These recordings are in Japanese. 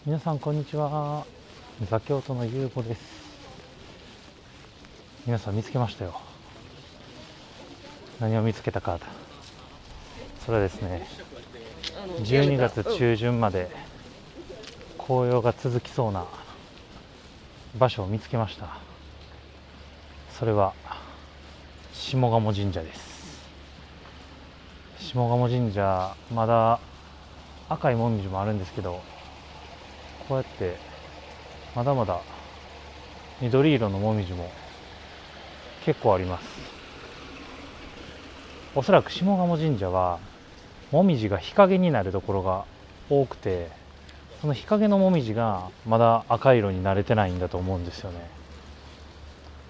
皆さんこんにちは。座京都のゆうごです。皆さん見つけましたよ。何を見つけたか。それはですね、12月中旬まで紅葉が続きそうな場所を見つけました。それは下鴨神社です。下鴨神社、まだ赤いもみじもあるんですけど、こうやってまだまだ緑色のもみじも結構あります。おそらく下鴨神社はもみじが日陰になるところが多くて、その日陰のもみじがまだ赤色に慣れてないんだと思うんですよね。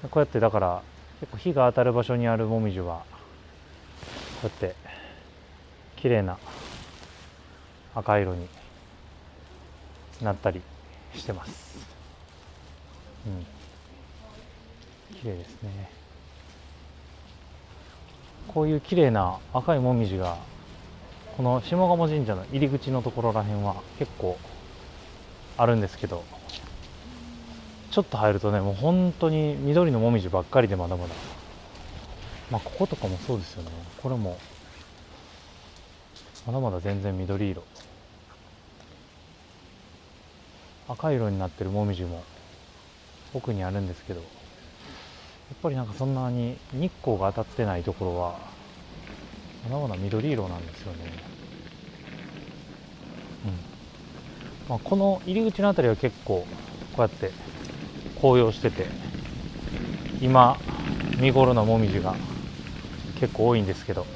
こうやってだから結構日が当たる場所にあるもみじはこうやって綺麗な赤色になったりしてます。綺麗ですね。こういう綺麗な赤いもみじがこの下鴨神社の入り口のところらへんは結構あるんですけど、ちょっと入るとね、もう本当に緑のもみじばっかりで、まだまだ、こことかもそうですよね。これもまだまだ全然緑色、赤色になってるもみじも奥にあるんですけど、やっぱりそんなに日光が当たってないところはまだまだ緑色なんですよね。この入り口のあたりは結構こうやって紅葉してて、今見頃なもみじが結構多いんですけど、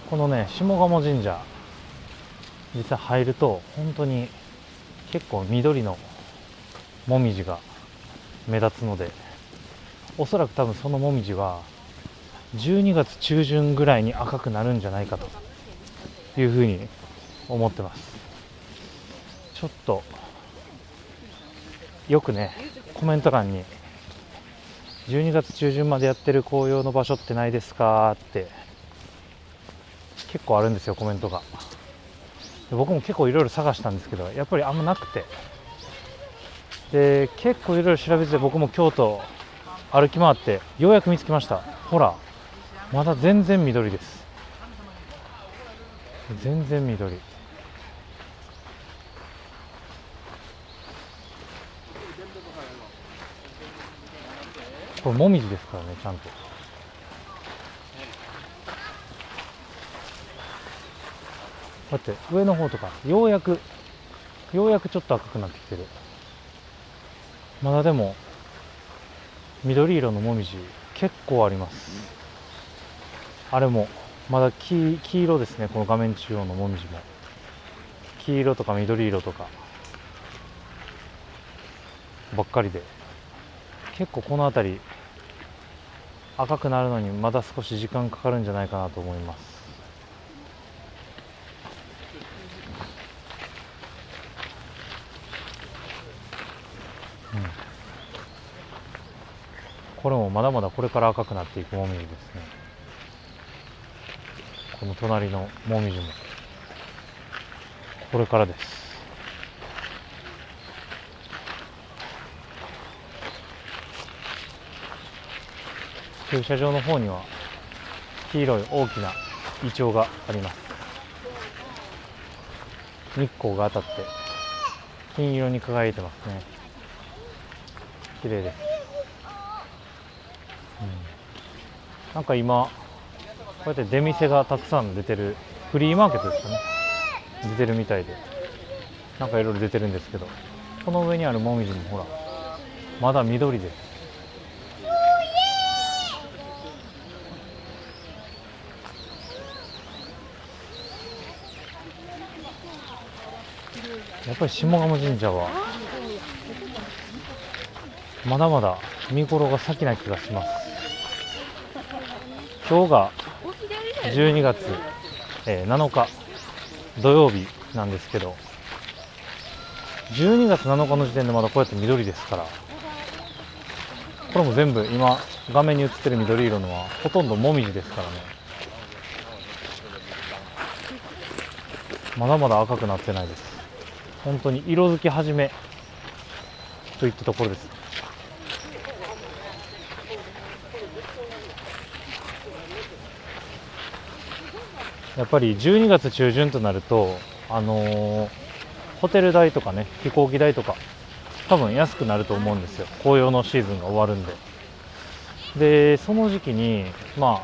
このね下鴨神社実際入ると本当に結構緑のもみじが目立つので、おそらく多分そのもみじは12月中旬ぐらいに赤くなるんじゃないかというふうに思ってます。ちょっとよくねコメント欄に12月中旬までやってる紅葉の場所ってないですかって結構あるんですよ、コメントが。僕も結構いろいろ探したんですけど、やっぱりあんまなくて、で結構いろいろ調べて、僕も京都歩き回ってようやく見つけました。ほら、まだ全然緑です。全然緑。これもみじですからね、ちゃんと。だって上の方とかようやくちょっと赤くなってきてる。まだでも緑色のもみじ結構あります。あれもまだ黄色ですね。この画面中央のもみじも黄色とか緑色とかばっかりで、結構この辺り赤くなるのにまだ少し時間かかるんじゃないかなと思います。これもまだまだこれから赤くなっていくもみじですね。この隣のもみじもこれからです。駐車場の方には黄色い大きなイチョウがあります。日光が当たって金色に輝いてますね。綺麗です。今こうやって出店がたくさん出てる、フリーマーケットですかね、出てるみたいで、いろいろ出てるんですけど、この上にあるもみじもほらまだ緑です。やっぱり下鴨神社はまだまだ見頃が先な気がします。今日が12月7日土曜日なんですけど、12月7日の時点でまだこうやって緑ですから、これも全部今画面に映ってる緑色のはほとんどもみじですからね。まだまだ赤くなってないです。本当に色づき始めといったところです。やっぱり12月中旬となると、ホテル代とかね、飛行機代とか多分安くなると思うんですよ。紅葉のシーズンが終わるんで。でその時期にや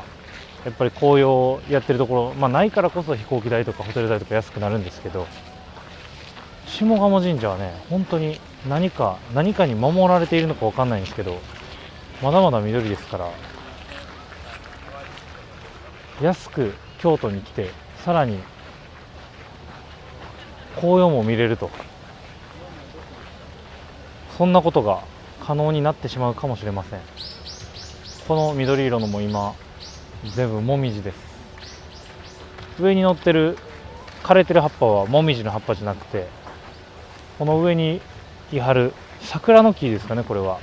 っぱり紅葉やってるところ、ないからこそ飛行機代とかホテル代とか安くなるんですけど、下鴨神社はね、本当に何かに守られているのか分かんないんですけど、まだまだ緑ですから、安く京都に来てさらに紅葉も見れると、そんなことが可能になってしまうかもしれません。この緑色のも今全部もみじです。上に乗ってる枯れてる葉っぱはもみじの葉っぱじゃなくて、この上にいはる桜の木ですかね。これは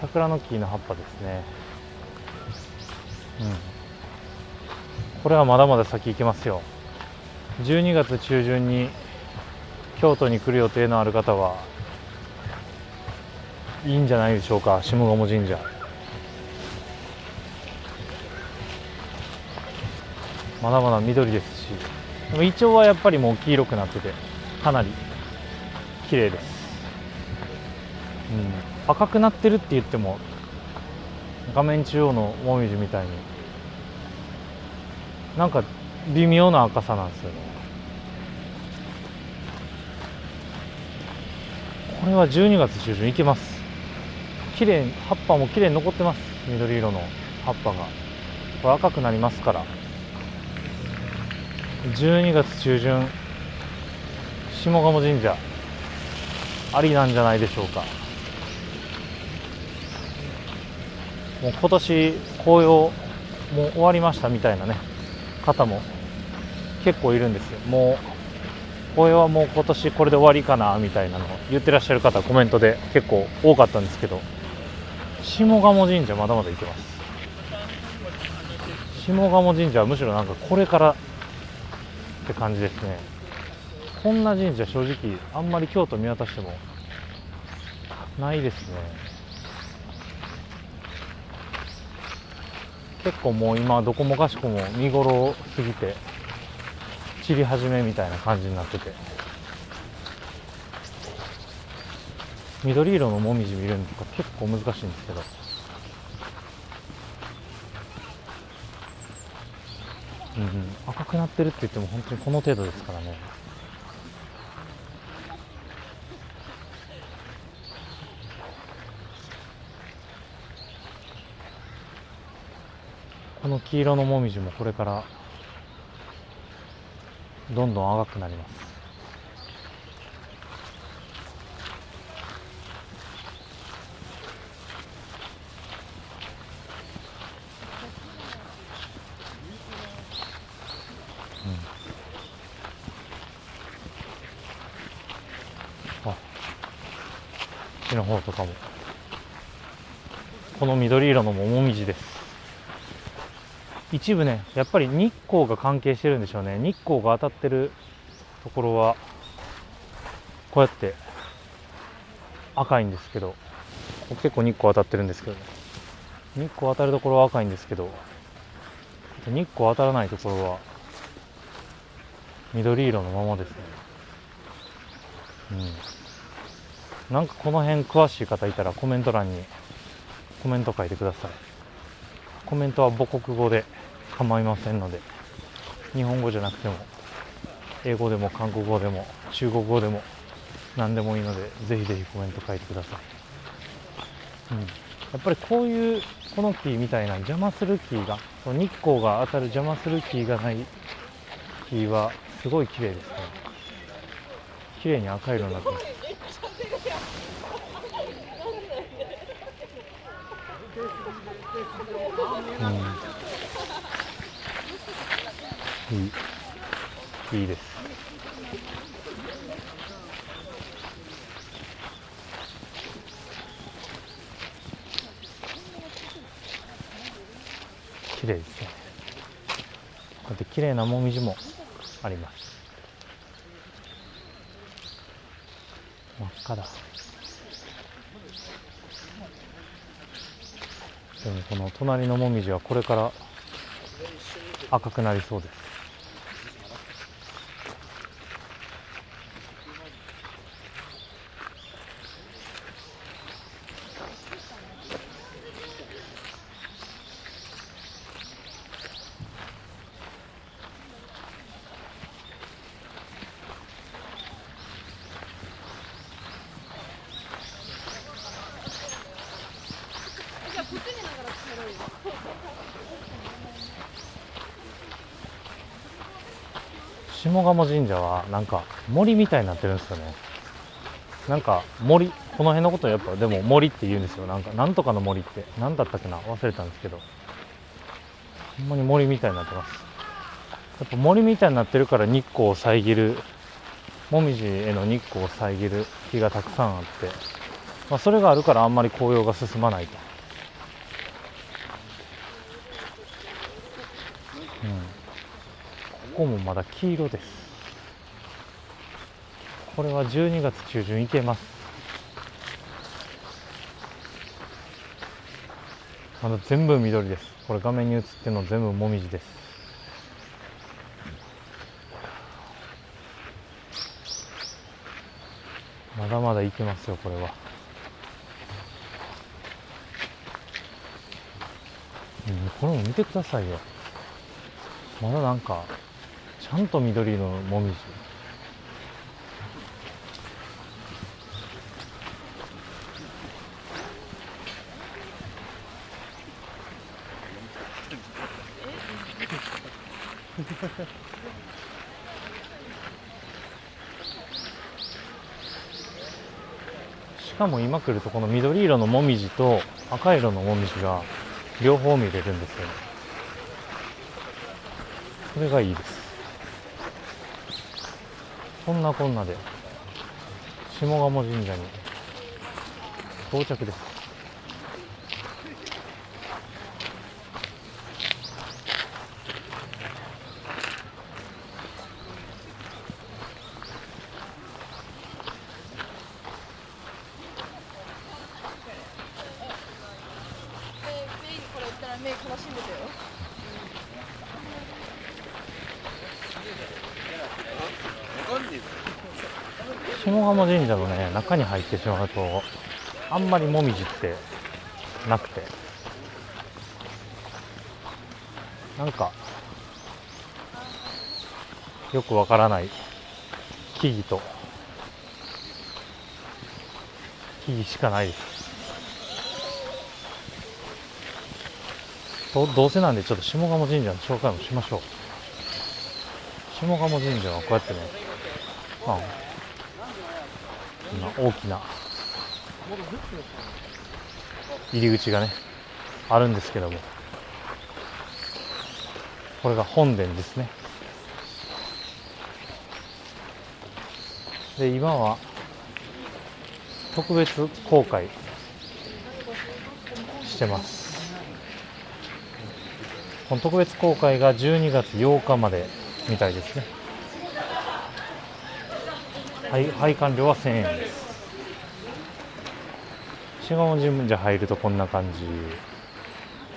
桜の木の葉っぱですね。これはまだまだ先行きますよ。12月中旬に京都に来る予定のある方はいいんじゃないでしょうか。下鴨神社まだまだ緑ですし、でもイチョウはやっぱりもう黄色くなっててかなり綺麗です。赤くなってるって言っても画面中央のもみじみたいになんか微妙な赤さなんですよね。これは12月中旬いけます。綺麗、葉っぱも綺麗に残ってます。緑色の葉っぱがこれ赤くなりますから、12月中旬下鴨神社ありなんじゃないでしょうか。もう今年紅葉もう終わりましたみたいなね方も結構いるんですよ。もう紅葉はもう今年これで終わりかなみたいなのを言ってらっしゃる方コメントで結構多かったんですけど、下鴨神社まだまだ行けます。下鴨神社はむしろなんかこれからって感じですね。こんな神社正直あんまり京都見渡してもないですね。結構もう今どこもかしこも見頃を過ぎて散り始めみたいな感じになってて、緑色のもみじ見るのとか結構難しいんですけど、赤くなってるって言っても本当にこの程度ですからね。この黄色のもみじもこれからどんどん赤くなります。あ、こっちの方とかもこの緑色のももみじです。一部ね、やっぱり日光が関係してるんでしょうね。日光が当たってるところはこうやって赤いんですけど、結構日光当たってるんですけどね、日光当たるところは赤いんですけど、日光当たらないところは緑色のままですね。なんかこの辺詳しい方いたらコメント欄にコメント書いてください。コメントは母国語で構いませんので、日本語じゃなくても英語でも韓国語でも中国語でも何でもいいので、ぜひぜひコメント書いてください。やっぱりこういうこの木みたいな邪魔する木が、日光が当たる邪魔する木がない木はすごい綺麗ですね。綺麗に赤色になってます。いいです。綺麗ですね。こうやって綺麗なもみじもあります。真っ赤だ。でもこの隣のもみじはこれから赤くなりそうです。下鴨神社はなんか森みたいになってるんですよね。なんか森、この辺のことやっぱでも森って言うんですよ。なんかなんとかの森って何だったっけな、忘れたんですけど、ほんまに森みたいになってます。やっぱ森みたいになってるから日光を遮る、もみじへの日光を遮る木がたくさんあって、それがあるからあんまり紅葉が進まないと。ここもまだ黄色です。これは12月中旬いけます。まだ全部緑です。これ画面に映ってるの全部もみじです。まだまだいけますよ、これは。これも見てくださいよ。まだなんかちゃんと緑のもみじ。しかも今来るとこの緑色のもみじと赤色のもみじが両方見れるんですよね。それがいいです。そんなこんなで下鴨神社に到着です。下鴨神社のね中に入ってしまうとあんまりもみじってなくて、なんかよくわからない木々と木々しかないです。どうせなんでちょっと下鴨神社の紹介もしましょう。下鴨神社はこうやってね、こんな大きな入り口がねあるんですけども、これが本殿ですね。で今は特別公開してます。この特別公開が12月8日までみたいですね。拝観料は1000円です。下鴨神社入るとこんな感じ。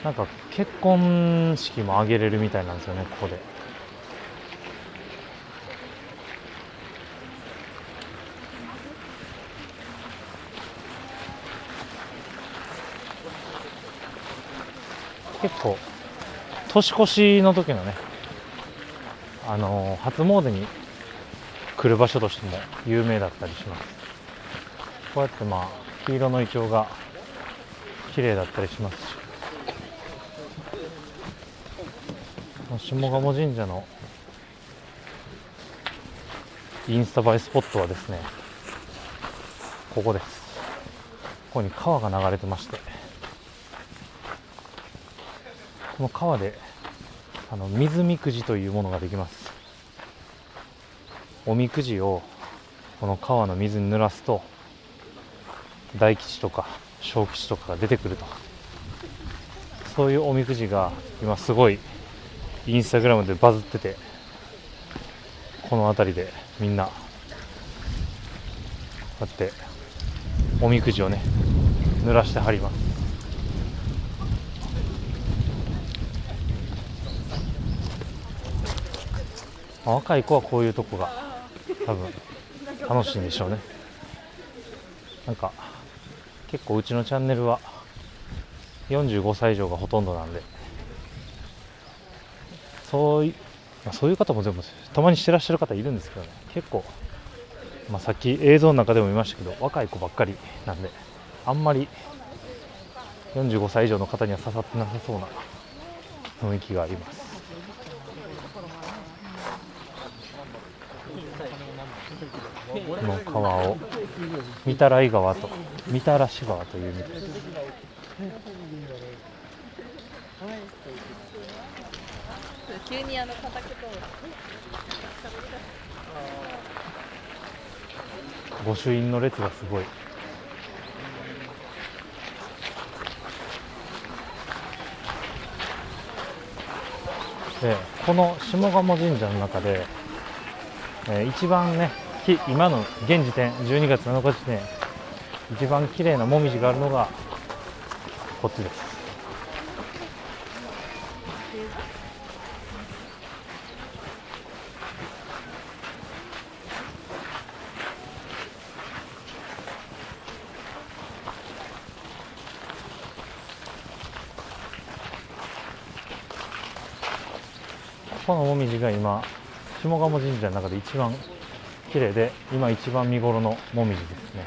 なんか結婚式も挙げれるみたいなんですよね、ここで。結構年越しの時のね、初詣に来る場所としても有名だったりします。こうやって黄色のイチョウが綺麗だったりしますし、下鴨神社のインスタ映えスポットはですね、ここです。ここに川が流れてまして、この川で水みくじというものができます。おみくじをこの川の水に濡らすと大吉とか小吉とかが出てくると、そういうおみくじが今すごいインスタグラムでバズってて、この辺りでみんなうやっておみくじをね濡らしてはります。若い子はこういうとこが多分楽しいんでしょうね。なんか結構うちのチャンネルは45歳以上がほとんどなんで、そういう方も全部たまにしてらっしゃる方いるんですけどね、結構、さっき映像の中でも見ましたけど若い子ばっかりなんで、あんまり45歳以上の方には刺さってなさそうな雰囲気があります。この川を御手洗川と御手嵐川というみたいです。急に叩くと御朱印の列がすごい。でこの下鴨神社の中で、一番ね今の現時点12月7日時点一番綺麗なもみじがあるのがこっちです。このもみじが今下鴨神社の中で一番綺麗で今一番見頃のもみじですね。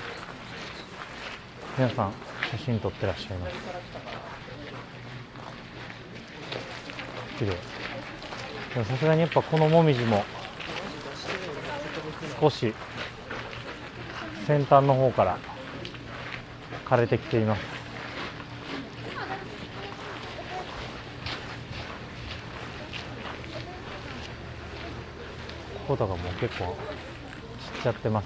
皆さん写真撮ってらっしゃいます。綺麗でもさすがにやっぱこのもみじも少し先端の方から枯れてきています。こことかも結構散っちゃってます。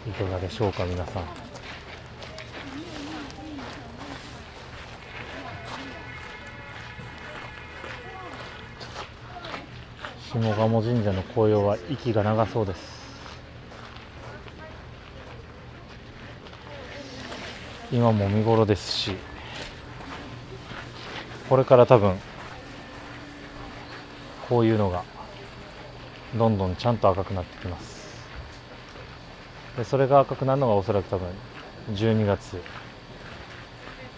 いかがでしょうか皆さん。下鴨神社の紅葉は息が長そうです。今も見頃ですし、これから多分こういうのがどんどんちゃんと赤くなってきます。でそれが赤くなるのがおそらく多分12月、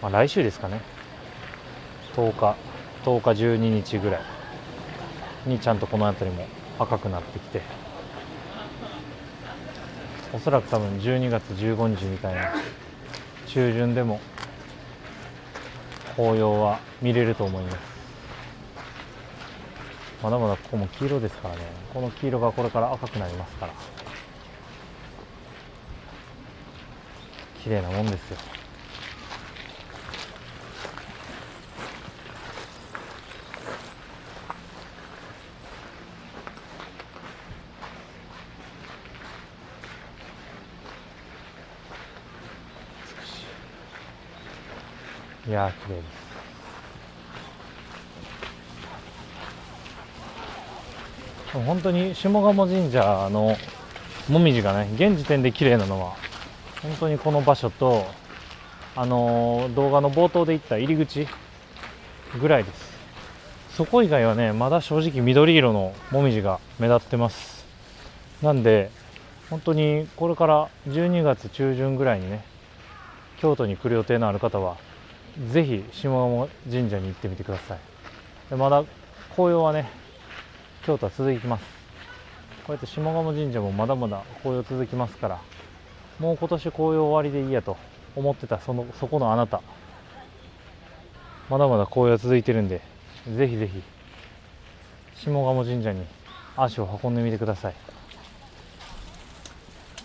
来週ですかね、10日12日ぐらいにちゃんとこの辺りも赤くなってきて、おそらく多分12月15日みたいな中旬でも紅葉は見れると思います。まだまだここも黄色ですからね。この黄色がこれから赤くなりますから、綺麗なもんですよ。いやー綺麗です。本当に下鴨神社のもみじがね現時点で綺麗なのは本当にこの場所と動画の冒頭で言った入り口ぐらいです。そこ以外はねまだ正直緑色のもみじが目立ってます。なんで本当にこれから12月中旬ぐらいにね京都に来る予定のある方はぜひ下鴨神社に行ってみてください。でまだ紅葉はね京都は続きます。こうやって下鴨神社もまだまだ紅葉続きますから、もう今年紅葉終わりでいいやと思ってたそこのあなた、まだまだ紅葉続いてるんで、ぜひぜひ下鴨神社に足を運んでみてください。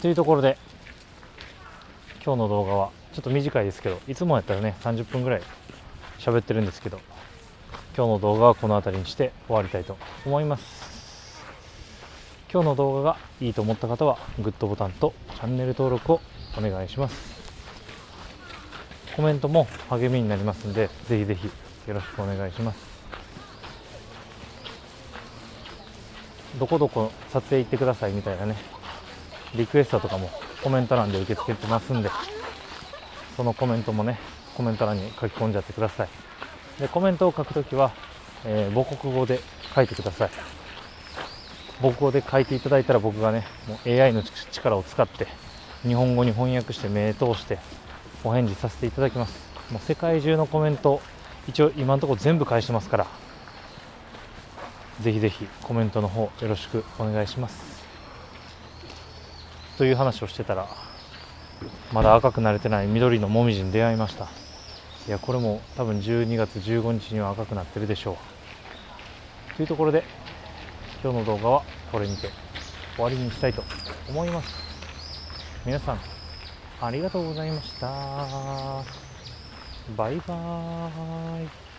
というところで今日の動画はちょっと短いですけど、いつもやったらね30分ぐらい喋ってるんですけど、今日の動画はこの辺りにして終わりたいと思います。今日の動画がいいと思った方はグッドボタンとチャンネル登録をお願いします。コメントも励みになりますので、ぜひぜひよろしくお願いします。どこどこ撮影行ってくださいみたいなね、リクエストとかもコメント欄で受け付けてますんで、そのコメントもね、コメント欄に書き込んじゃってください。で、コメントを書くときは、母国語で書いてください。母国語で書いていただいたら、僕がね、もう AI の力を使って日本語に翻訳して目通してお返事させていただきます。もう世界中のコメント、一応今のところ全部返してますから、ぜひぜひコメントの方よろしくお願いします。という話をしてたら、まだ赤くなれてない緑のもみじに出会いました。いや、これも多分12月15日には赤くなってるでしょう。というところで、今日の動画はこれにて終わりにしたいと思います。皆さんありがとうございました。バイバーイ。